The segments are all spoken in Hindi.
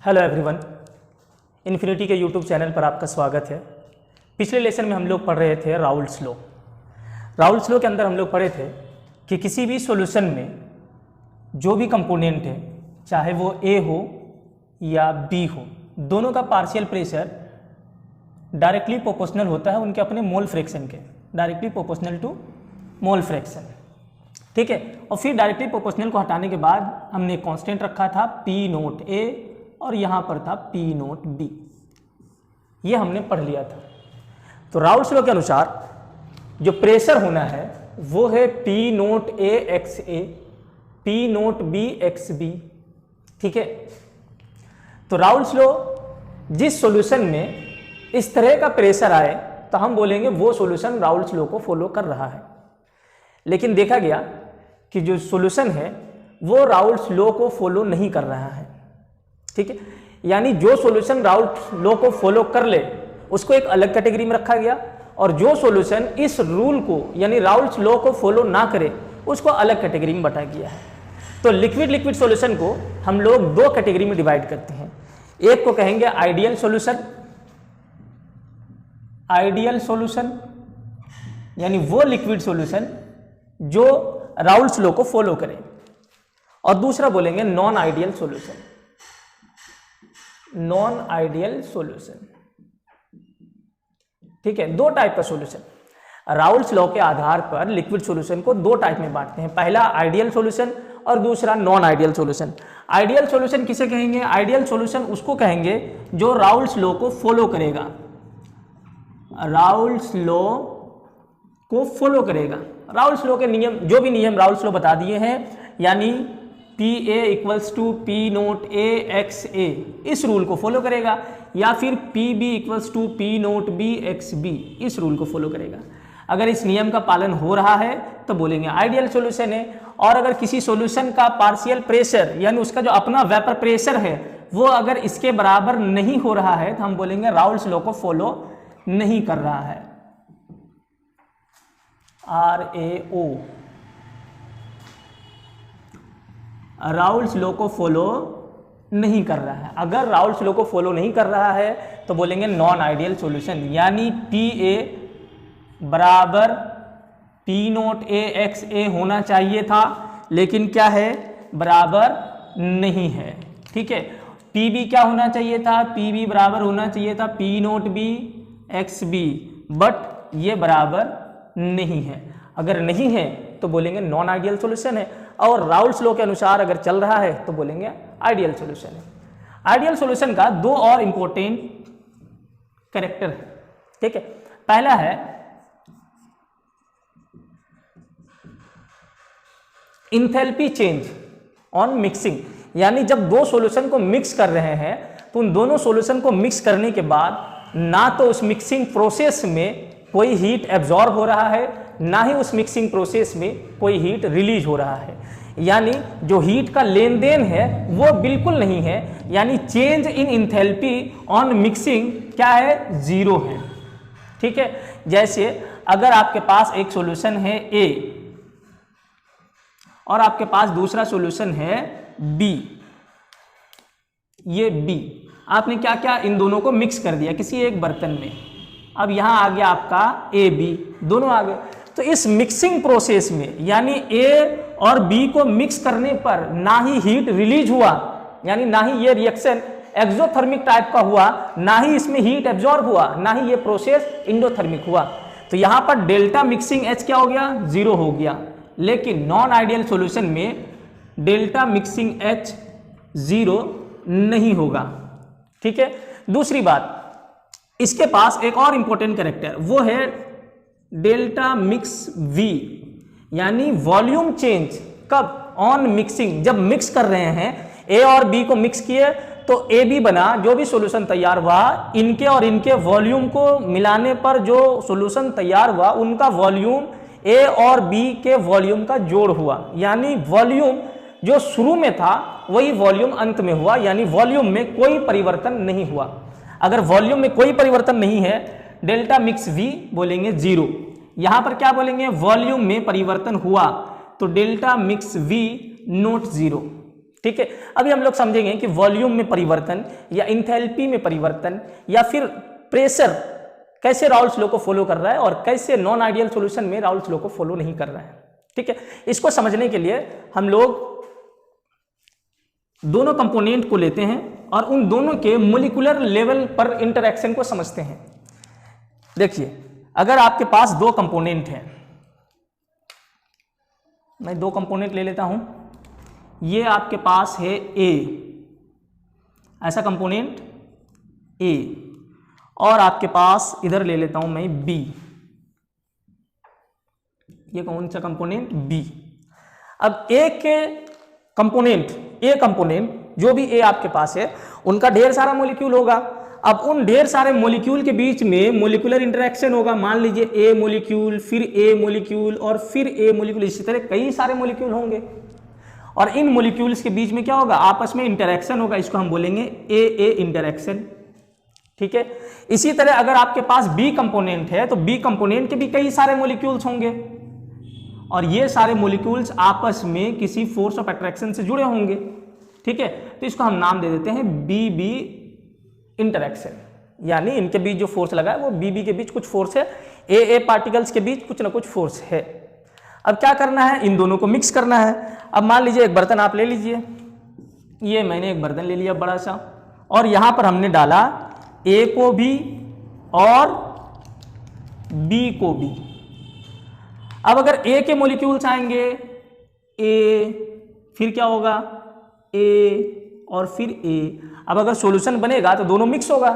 हेलो एवरीवन, इन्फिनिटी के यूट्यूब चैनल पर आपका स्वागत है। पिछले लेसन में हम लोग पढ़ रहे थे राउल्ट्स लॉ। राउल्ट्स लॉ के अंदर हम लोग पढ़े थे कि किसी भी सॉल्यूशन में जो भी कंपोनेंट है, चाहे वो ए हो या बी हो, दोनों का पार्शियल प्रेशर डायरेक्टली प्रोपोर्शनल होता है उनके अपने मोल फ्रैक्शन के, directly proportional to mole fraction. ठीक है, और फिर डायरेक्टली प्रोपोर्शनल को हटाने के बाद हमने कांस्टेंट रखा था पी नोट ए और यहाँ पर था पी नोट बी। ये हमने पढ़ लिया था। तो राउल्ट्स लॉ के अनुसार जो प्रेशर होना है वो है P naught A X A, P naught B x B. ठीक है, तो राउल्ट्स लॉ जिस सॉल्यूशन में इस तरह का प्रेशर आए तो हम बोलेंगे वो सॉल्यूशन राउल्ट्स लॉ को फॉलो कर रहा है। लेकिन देखा गया कि जो सॉल्यूशन है वो राउल्ट्स लॉ को फॉलो नहीं कर रहा है। ठीक है, यानी जो सॉल्यूशन राउल्ट्स लॉ को फॉलो कर ले उसको एक अलग कैटेगरी में रखा गया, और जो सॉल्यूशन इस रूल को यानी राउल्ट्स लॉ को फॉलो ना करे उसको अलग कैटेगरी में बांटा गया है। तो लिक्विड सॉल्यूशन को हम लोग दो कैटेगरी में डिवाइड करते हैं। एक को कहेंगे आइडियल सॉल्यूशन, आइडियल सॉल्यूशन यानी वो लिक्विड सॉल्यूशन जो राउल्ट्स लॉ को फॉलो करे, और दूसरा बोलेंगे non ideal solution, non ideal solution. ठीक है, दो टाइप का सॉल्यूशन। राउल्ट्स लॉ के आधार पर लिक्विड सॉल्यूशन को दो टाइप में बांटते हैं, पहला आइडियल सॉल्यूशन और दूसरा non ideal solution. Ideal solution किसे कहेंगे? आइडियल सॉल्यूशन उसको कहेंगे जो राउल्ट्स लॉ को फॉलो करेगा, राउल्ट्स लॉ को फॉलो करेगा। राउल्ट्स लॉ के नियम, जो भी नियम राउल्ट्स लॉ बता दिए हैं, यानी P A equals to P naught A X A, इस रूल को फॉलो करेगा, या फिर P B equals to P naught B x B, इस रूल को फॉलो करेगा। अगर इस नियम का पालन हो रहा है तो बोलेंगे आइडियल सॉल्यूशन है, और अगर किसी सॉल्यूशन का पार्शियल प्रेशर यानी उसका जो अपना वेपर प्रेशर है वो अगर इसके बराबर नहीं हो रहा है तो हम बोलेंगे राउल्ट्स लॉ को फॉलो नहीं कर रहा है, RAO, राउल्ट्स लॉ को फॉलो नहीं कर रहा है। अगर राउल्ट्स लॉ को फॉलो नहीं कर रहा है तो बोलेंगे नॉन आइडियल सॉल्यूशन, यानी पी ए बराबर पी नोट ए एक्स ए होना चाहिए था, लेकिन क्या है, बराबर नहीं है। ठीक है, पी बी क्या होना चाहिए था? पी बी बराबर होना चाहिए था p naught B x b, but ये बराबर नहीं है। अगर नहीं है तो बोलेंगे नॉन आइडियल सॉल्यूशन है, और राउल्ट्स लॉ के अनुसार अगर चल रहा है तो बोलेंगे आइडियल सॉल्यूशन है। आइडियल सॉल्यूशन का दो और इंपॉर्टेंट कैरेक्टर है। ठीक है, पहला है इंथैल्पी चेंज ऑन मिक्सिंग, यानी जब दो सॉल्यूशन को मिक्स कर रहे हैं तो उन दोनों सॉल्यूशन को मिक्स करने के बाद ना तो उस मिक्सिंग प्रोसेस में कोई हीट एब्जॉर्ब हो रहा है, ना ही उस मिक्सिंग प्रोसेस में कोई हीट रिलीज हो रहा है, यानी जो हीट का लेन देन है वो बिल्कुल नहीं है, यानी change in enthalpy on mixing क्या है? जीरो है। ठीक है, जैसे अगर आपके पास एक सॉल्यूशन है A और आपके पास दूसरा सॉल्यूशन है B, ये B, आपने क्या क्या इन दोनों को मिक्स कर दिया किसी एक बर्तन में। अब यहां आ गया आपका AB, दोनों आ गए। तो इस मिक्सिंग प्रोसेस में यानी A और B को मिक्स करने पर ना ही हीट रिलीज हुआ, यानी ना ही ये रिएक्शन एक्सोथर्मिक टाइप का हुआ, ना ही इसमें हीट एब्जॉर्ब हुआ, ना ही ये प्रोसेस इंडोथर्मिक हुआ। तो यहां पर डेल्टा मिक्सिंग H क्या हो गया? जीरो हो गया। लेकिन नॉन आइडियल सॉल्यूशन में डेल्टा मिक्सिंग H जीरो नहीं होगा। ठीक है, दूसरी बात, इसके पास एक और इंपॉर्टेंट कैरेक्टर वो है डेल्टा मिक्स V, यानी वॉल्यूम चेंज कब? On mixing. जब मिक्स कर रहे हैं A और B को मिक्स किए तो AB बना, जो भी सॉल्यूशन तैयार हुआ इनके और इनके वॉल्यूम को मिलाने पर जो सॉल्यूशन तैयार हुआ उनका वॉल्यूम A और B के वॉल्यूम का जोड़ हुआ, यानी वॉल्यूम जो शुरू में था वही वॉल्यूम अंत में हुआ, यानी वॉल्यूम में कोई परिवर्तन नहीं हुआ। अगर वॉल्यूम में कोई परिवर्तन नहीं है, डेल्टा मिक्स V बोलेंगे जीरो। यहां पर क्या बोलेंगे? वॉल्यूम में परिवर्तन हुआ तो delta mix V note zero. ठीक है, अभी हम लोग समझेंगे कि वॉल्यूम में परिवर्तन या इंथैल्पी में परिवर्तन या फिर प्रेशर कैसे राउल्स लॉ को फॉलो कर रहा है और कैसे नॉन आइडियल सॉल्यूशन में राउल्स लॉ को फॉलो नहीं कर रहा है। ठीक है, इसको समझने के लिए हम लोग दोनों कंपोनेंट को लेते हैं और उन दोनों के मोलिकुलर लेवल पर इंटरेक्शन को समझते हैं। देखिए, अगर आपके पास दो कंपोनेंट हैं, मैं दो कंपोनेंट ले लेता हूं, ये आपके पास है ए, ऐसा कंपोनेंट ए, और आपके पास इधर ले लेता हूं मैं बी, ये कौन सा कंपोनेंट बी। अब ए के कंपोनेंट, ए कंपोनेंट जो भी ए आपके पास है उनका ढेर सारा मॉलिक्यूल होगा। अब उन ढेर सारे मॉलिक्यूल के बीच में मॉलिक्यूलर इंटरेक्शन होगा। मान लीजिए ए मॉलिक्यूल, फिर ए मॉलिक्यूल और फिर ए मॉलिक्यूल, इसी तरह कई सारे मॉलिक्यूल होंगे और इन मॉलिक्यूल्स के बीच में क्या होगा, आपस में इंटरेक्शन होगा। इसको हम बोलेंगे ए इंटरेक्शन। ठीक है, इसी तरह अगर आपके पास बी कंपोनेंट है तो बी कंपोनेंट के भी कई सारे मॉलिक्यूल्स होंगे और ये सारे मॉलिक्यूल्स आपस में किसी फोर्स ऑफ अट्रैक्शन से जुड़े होंगे। ठीक है, तो इसको हम नाम दे देते हैं बी बी इंटरेक्शन, यानी इनके बीच जो फोर्स लगा है वो बी बी के बीच कुछ फोर्स है, ए पार्टिकल्स के बीच कुछ ना कुछ फोर्स है। अब क्या करना है, इन दोनों को मिक्स करना है। अब मान लीजिए एक बर्तन आप ले लीजिए, ये मैंने एक बर्तन ले लिया बड़ा सा और यहां पर हमने डाला ए को भी और बी को भी। अब अगर ए के मॉलिक्यूल्स आएंगे, ए, फिर क्या होगा ए और फिर ए। अब अगर सॉल्यूशन बनेगा तो दोनों मिक्स होगा।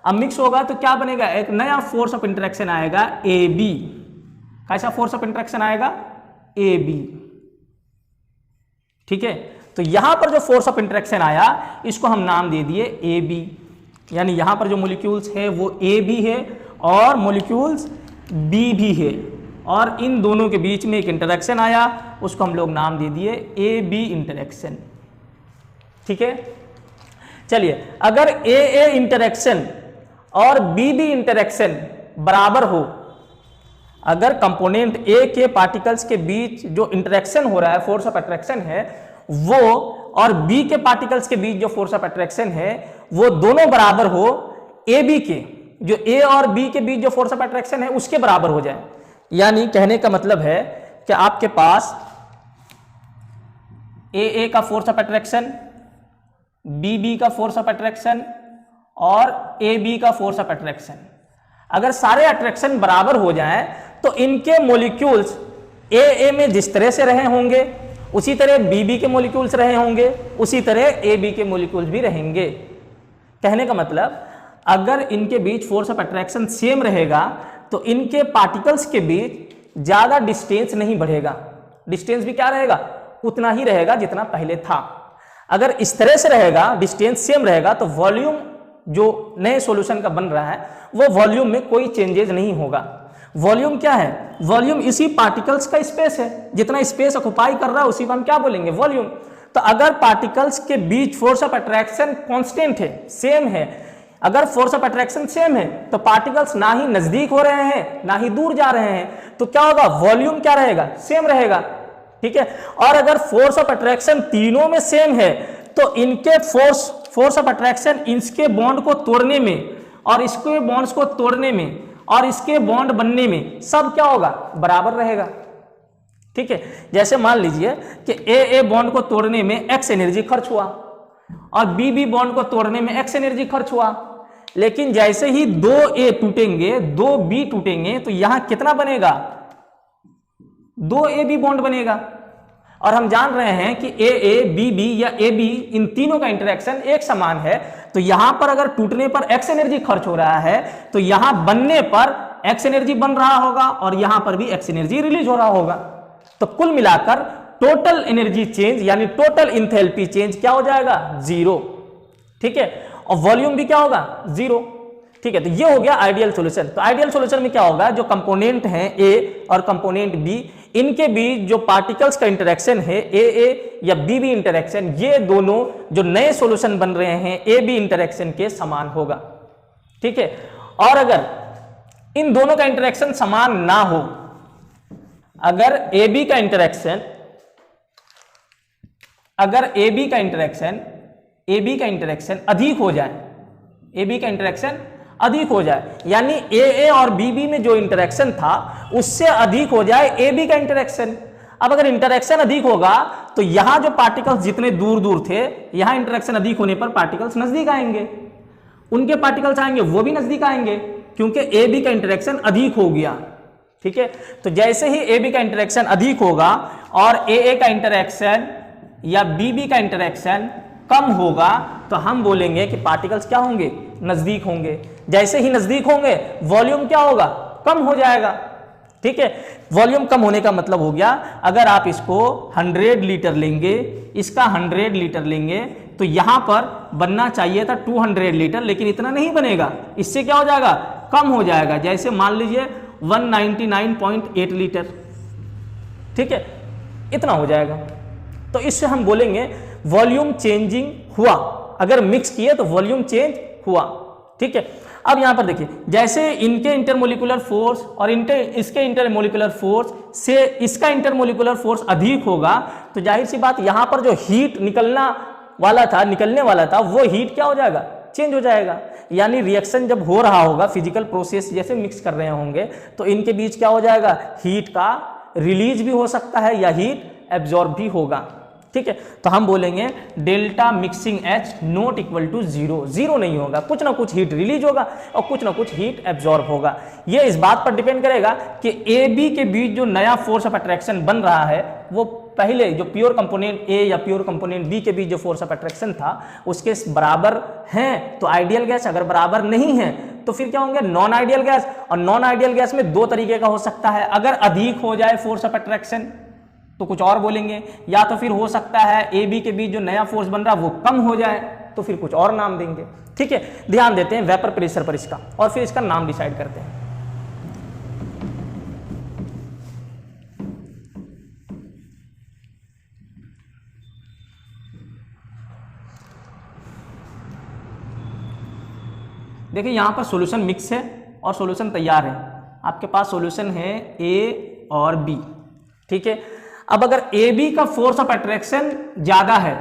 अब मिक्स होगा तो क्या बनेगा, एक नया फोर्स ऑफ इंटरेक्शन आएगा ए बी। कैसा फोर्स ऑफ इंटरेक्शन आएगा, ए बी। ठीक है, तो यहां पर जो फोर्स ऑफ इंटरेक्शन आया इसको हम नाम दे दिए ए बी, यानी यहां पर जो मॉलिक्यूल्स है वो ए भी है और मॉलिक्यूल्स बी भी है और इन दोनों के बीच में एक इंटरेक्शन आया, उसको हम लोग नाम दे दिए ए बी इंटरेक्शन। ठीक है, चलिए, अगर ए इंटरेक्शन और बी बी इंटरेक्शन बराबर हो, अगर कंपोनेंट ए के पार्टिकल्स के बीच जो इंटरेक्शन हो रहा है, फोर्स ऑफ अट्रैक्शन है वो, और बी के पार्टिकल्स के बीच जो फोर्स ऑफ अट्रैक्शन है वो दोनों बराबर हो, ए बी के, जो ए और बी के बीच जो फोर्स ऑफ अट्रैक्शन है उसके बराबर हो जाए। यानी कहने का मतलब है कि आपके पास ए का फोर्स ऑफ अट्रैक्शन, बी का फोर्स ऑफ अट्रैक्शन और ए बी का फोर्स ऑफ अट्रैक्शन, अगर सारे अट्रैक्शन बराबर हो जाएं तो इनके मॉलिक्यूल्स ए में जिस तरह से रहे होंगे उसी तरह बी के मॉलिक्यूल्स रहे होंगे, उसी तरह ए बी के मॉलिक्यूल्स भी रहेंगे। कहने का मतलब अगर इनके बीच फोर्स ऑफ अट्रैक्शन सेम रहेगा तो इनके पार्टिकल्स के बीच ज्यादा डिस्टेंस नहीं बढ़ेगा, डिस्टेंस भी क्या रहेगा, उतना ही रहेगा जितना पहले था। अगर इस तरह से रहेगा, डिस्टेंस सेम रहेगा, तो वॉल्यूम जो नए सॉल्यूशन का बन रहा है वो वॉल्यूम में कोई चेंजेस नहीं होगा। वॉल्यूम क्या है, वॉल्यूम इसी पार्टिकल्स का स्पेस है, जितना स्पेस ऑक्युपाई कर रहा है उसी को हम क्या बोलेंगे, वॉल्यूम। तो अगर पार्टिकल्स के बीच फोर्स ऑफ अट्रैक्शन कांस्टेंट है, सेम है, अगर फोर्स ऑफ अट्रैक्शन सेम है तो पार्टिकल्स ना ही नजदीक हो रहे हैं ना ही दूर जा रहे हैं, तो क्या होगा, वॉल्यूम क्या रहेगा, सेम रहेगा। ठीक है, और अगर फोर्स ऑफ अट्रैक्शन तीनों में सेम है तो इनके फोर्स ऑफ अट्रैक्शन इसके बॉन्ड को तोड़ने में और इसके बॉन्ड्स को तोड़ने में और इसके बॉन्ड बनने में सब क्या होगा, बराबर रहेगा। ठीक है, जैसे मान लीजिए कि ए बॉन्ड को तोड़ने में एक्स एनर्जी खर्च हुआ और बी बॉन्ड को तोड़ने में एक्स एनर्जी खर्च हुआ, लेकिन जैसे ही दो ए टूटेंगे दो बी टूटेंगे तो यहां कितना बनेगा, दो ए बी बॉन्ड बनेगा। और हम जान रहे हैं कि ए बी या ए बी इन तीनों का इंटरेक्शन एक समान है, तो यहां पर अगर टूटने पर एक्स एनर्जी खर्च हो रहा है तो यहां बनने पर एक्स एनर्जी बन रहा होगा और यहां पर भी एक्स एनर्जी रिलीज हो रहा होगा। तो कुल मिलाकर टोटल एनर्जी चेंज यानी टोटल इंथैल्पी चेंज क्या हो जाएगा, जीरो। ठीक है, और वॉल्यूम भी क्या होगा, जीरो। ठीक है, तो ये हो गया आइडियल सॉल्यूशन। तो आइडियल सॉल्यूशन में क्या होगा, जो कंपोनेंट हैं ए और कंपोनेंट बी, इनके बीच जो पार्टिकल्स का इंटरेक्शन है ए या बी इंटरेक्शन, ये दोनों जो नए सॉल्यूशन बन रहे हैं ए बी इंटरेक्शन के समान होगा। ठीक है, और अगर इन दोनों का इंटरेक्शन समान ना हो, अगर ए बी का इंटरेक्शन अगर ए बी का इंटरेक्शन अधिक हो जाए, ए बी का इंटरेक्शन अधिक हो जाए, यानी ए और बी में जो इंटरेक्शन था उससे अधिक हो जाए ए बी का इंटरेक्शन। अब अगर इंटरेक्शन अधिक होगा तो यहां जो पार्टिकल्स जितने दूर दूर थे, यहां इंटरेक्शन अधिक होने पर पार्टिकल्स नजदीक आएंगे, उनके पार्टिकल्स आएंगे वो भी नजदीक आएंगे, क्योंकि ए बी का इंटरेक्शन अधिक हो गया। ठीक है, तो जैसे ही ए बी का इंटरेक्शन अधिक होगा और ए का इंटरेक्शन या बी का इंटरेक्शन कम होगा, तो हम बोलेंगे कि पार्टिकल्स क्या होंगे, नजदीक होंगे। जैसे ही नजदीक होंगे वॉल्यूम क्या होगा, कम हो जाएगा। ठीक है, वॉल्यूम कम होने का मतलब हो गया, अगर आप इसको 100 लीटर लेंगे, इसका 100 लीटर लेंगे, तो यहां पर बनना चाहिए था 200 लीटर, लेकिन इतना नहीं बनेगा, इससे क्या हो जाएगा, कम हो जाएगा। जैसे मान लीजिए 199.8 लीटर, ठीक है, इतना हो जाएगा। तो इससे हम बोलेंगे वॉल्यूम चेंजिंग हुआ, अगर मिक्स किए तो वॉल्यूम चेंज हुआ। ठीक है, अब यहां पर देखिए, जैसे इनके इंटरमोलिकुलर फोर्स और इसके इंटरमोलिकुलर फोर्स से इसका इंटरमोलिकुलर फोर्स अधिक होगा, तो जाहिर सी बात यहां पर जो हीट निकलने वाला था वो हीट क्या हो जाएगा, चेंज हो जाएगा। यानी रिएक्शन जब हो रहा होगा, फिजिकल प्रोसेस जैसे मिक्स कर रहे होंगे, तो इनके बीच क्या हो जाएगा, हीट का रिलीज भी हो सकता है या हीट एब्जॉर्ब भी होगा। ठीक है, तो हम बोलेंगे delta mixing h not equal to 0, 0 नहीं होगा, कुछ ना कुछ हीट रिलीज होगा और कुछ ना कुछ हीट एब्जॉर्ब होगा। ये इस बात पर डिपेंड करेगा कि ए बी के बीच जो नया फोर्स ऑफ अट्रैक्शन बन रहा है, वो पहले जो प्योर कंपोनेंट ए या प्योर कंपोनेंट बी के बीच जो फोर्स ऑफ अट्रैक्शन था उसके बराबर हैं तो आइडियल गैस, अगर बराबर नहीं है तो फिर क्या होंगे, नॉन आइडियल गैस। और नॉन आइडियल गैस में दो तरीके का हो सकता है, अगर अधिक हो जाए फोर्स ऑफ अट्रैक्शन तो कुछ और बोलेंगे, या तो फिर हो सकता है ए बी के बीच जो नया फोर्स बन रहा है वो कम हो जाए तो फिर कुछ और नाम देंगे। ठीक है, ध्यान देते हैं वेपर प्रेशर पर इसका, और फिर इसका नाम डिसाइड करते हैं। देखिए यहां पर सॉल्यूशन मिक्स है और सॉल्यूशन तैयार है, आपके पास सॉल्यूशन है ए और बी। ठीक है, अब अगर ए बी का फोर्स ऑफ अट्रैक्शन ज्यादा है,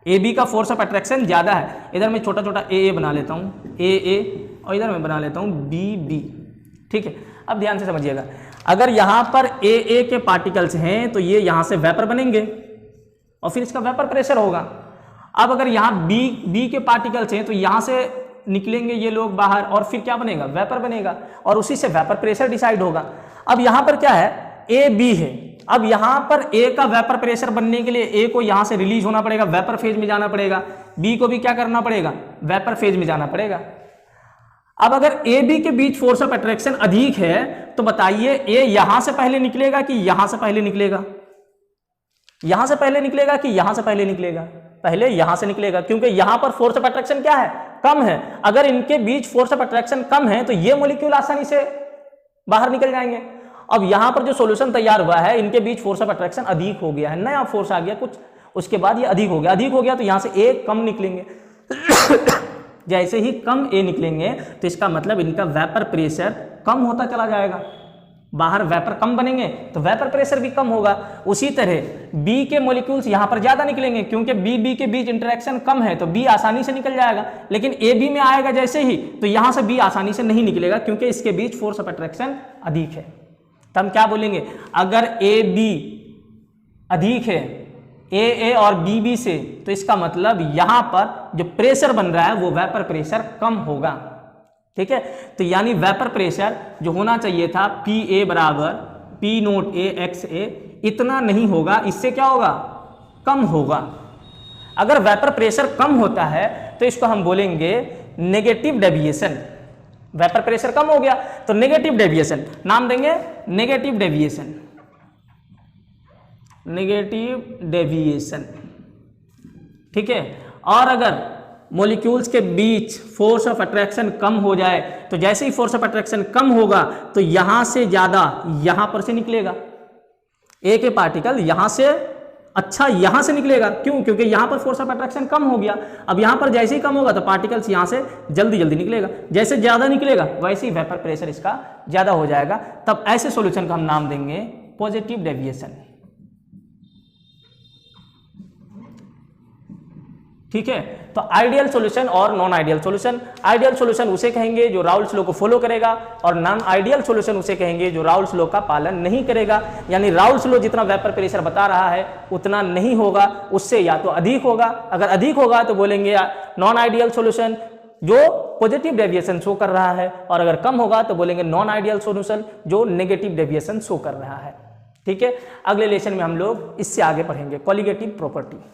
ए बी का फोर्स ऑफ अट्रैक्शन ज्यादा है, इधर मैं छोटा छोटा ए बना लेता हूं, ए और इधर मैं बना लेता हूं बी। ठीक है, अब ध्यान से समझिएगा, अगर यहां पर ए के पार्टिकल्स हैं तो ये यहां से वेपर बनेंगे और फिर इसका वेपर प्रेशर होगा। अब अगर यहां बी के पार्टिकल्स हैं तो यहां से निकलेंगे ये लोग बाहर और फिर क्या बनेगा, वेपर बनेगा, और उसी से वेपर प्रेशर डिसाइड होगा। अब यहां पर क्या है, ए बी है, अब यहां पर ए का वेपर प्रेशर बनने के लिए ए को यहां से रिलीज होना पड़ेगा, वेपर फेज में जाना पड़ेगा, बी को भी क्या करना पड़ेगा, वेपर फेज में जाना पड़ेगा। अब अगर ए बी के बीच फोर्स ऑफ अट्रैक्शन अधिक है तो बताइए ए यहां से पहले निकलेगा कि यहां से पहले निकलेगा, यहां से पहले निकलेगा कि यहां से पहले निकलेगा, पहले यहां से निकलेगा, क्योंकि यहां पर फोर्स ऑफ अट्रैक्शन क्या है, कम है। अगर इनके बीच फोर्स ऑफ अट्रैक्शन कम है तो ये मॉलिक्यूल आसानी से बाहर निकल जाएंगे। अब यहां पर जो सॉल्यूशन तैयार हुआ है, इनके बीच फोर्स ऑफ अट्रैक्शन अधिक हो गया है, नया फोर्स आ गया कुछ, उसके बाद ये अधिक हो गया तो यहां से ए कम निकलेंगे। जैसे ही कम ए निकलेंगे तो इसका मतलब इनका वेपर प्रेशर कम होता चला जाएगा, बाहर वेपर कम बनेंगे तो वेपर प्रेशर भी कम होगा। उसी तरह बी के मॉलिक्यूल्स यहां पर ज्यादा निकलेंगे, क्योंकि बी के बीच इंटरेक्शन कम है तो बी आसानी से निकल जाएगा, लेकिन ए बी में आएगा जैसे ही तो यहां से बी आसानी से नहीं निकलेगा, क्योंकि इसके बीच फोर्स ऑफ अट्रैक्शन अधिक है। तो हम क्या बोलेंगे, अगर ए बी अधिक है ए और बी से, तो इसका मतलब यहां पर जो प्रेशर बन रहा है वो वेपर प्रेशर कम होगा। ठीक है, तो यानी वेपर प्रेशर जो होना चाहिए था पी ए बराबर पी नोट ए एक्स ए, इतना नहीं होगा, इससे क्या होगा, कम होगा। अगर वेपर प्रेशर कम होता है तो इसको हम बोलेंगे नेगेटिव डेविएशन। वेपर प्रेशर कम हो गया तो नेगेटिव डेविएशन, नाम देंगे नेगेटिव डेविएशन, नेगेटिव डेविएशन। ठीक है, और अगर मॉलिक्यूल्स के बीच फोर्स ऑफ अट्रैक्शन कम हो जाए तो जैसे ही फोर्स ऑफ अट्रैक्शन कम होगा तो यहां से ज्यादा यहां पर से निकलेगा, ए के पार्टिकल यहां से अच्छा यहां से निकलेगा, क्यों, क्योंकि यहां पर फोर्स ऑफ अट्रैक्शन कम हो गया। अब यहां पर जैसे ही कम होगा तो पार्टिकल्स यहां से जल्दी जल्दी निकलेगा, जैसे ज्यादा निकलेगा वैसे ही वेपर प्रेशर इसका ज्यादा हो जाएगा। तब ऐसे सॉल्यूशन का हम नाम देंगे पॉजिटिव डेविएशन। ठीक है। तो आइडियल सॉल्यूशन और non ideal solution, ideal solution उसे कहेंगे जो राउल्स लॉ को फॉलो करेगा, और नॉन आइडियल सॉल्यूशन उसे कहेंगे जो राउल्स लॉ का पालन नहीं करेगा। यानी राउल्स लॉ जितना वेपर प्रेशर बता रहा है उतना नहीं होगा, उससे या तो अधिक होगा, अगर अधिक होगा तो बोलेंगे नॉन आइडियल सॉल्यूशन जो पॉजिटिव डेविएशन शो कर रहा है, और अगर कम होगा तो बोलेंगे नॉन आइडियल सॉल्यूशन जो नेगेटिव डेविएशन शो कर रहा है। ठीक है, अगले लेसन में हम लोग इससे आगे पढ़ेंगे कोलिगेटिव प्रॉपर्टी।